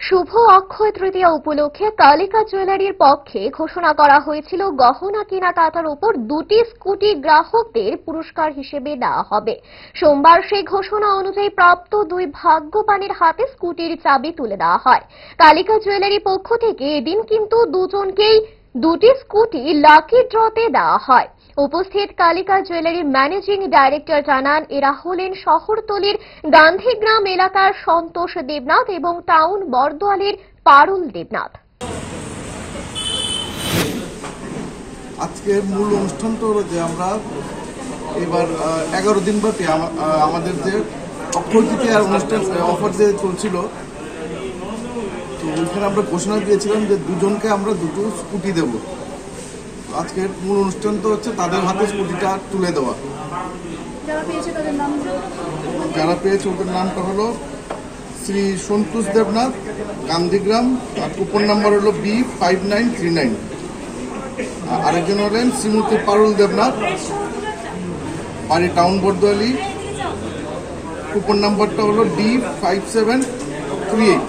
শুভ অক্ষয় তৃতীয়া উপলক্ষে কালিকা জুয়েলারির পক্ষে ঘোষণা করা হয়েছিল গহনা কেনাকাটার উপর 2টি স্কুটি গ্রাহকদের পুরস্কার হিসেবে দেওয়া হবে। সোমবার সেই ঘোষণা অনুযায়ী প্রাপ্ত 2 ভাগ্যবানের হাতে স্কুটির চাবি তুলে দেওয়া হয়। কালিকা জুয়েলারি পক্ষ থেকে এদিন কিন্তু দুজনকেই 2টি স্কুটি লাকি ড্রতে দেওয়া হয়। উপস্থিত কালিকা জুয়েলারির ম্যানেজিং ডাইরেক্টর জানান, এরা হলেন শহরতলির গান্ধীগ্রাম এলাকার সন্তোষ দেবনাথ এবং টাউন বরদোয়ালের পারুল দেবনাথ। আজকের মূল অনুষ্ঠানটা হলো যে আমরা এবার 11 দিন ব্যাপী আমাদের যে অক্ষয় তৃতীয়ার অনুষ্ঠান অফার যে চলছিল, তো ওইখানে আমরা ঘোষণা দিয়েছিলাম যে দুজনকে আমরা 2টো স্কুটি দেব। আজকের মূল অনুষ্ঠান তো হচ্ছে তাদের হাতে স্কুটিটা তুলে দেওয়া। যারা পেয়েছে ওদের নামটা হলো শ্রী সন্তোষ দেবনাথ, গান্ধীগ্রাম, আর কুপন নাম্বার হলো B5939। আরেকজন হলেন শ্রীমতী পারুল দেবনাথ, বাড়ি টাউন বরদোয়ালি, কুপন নাম্বারটা হলো D5738।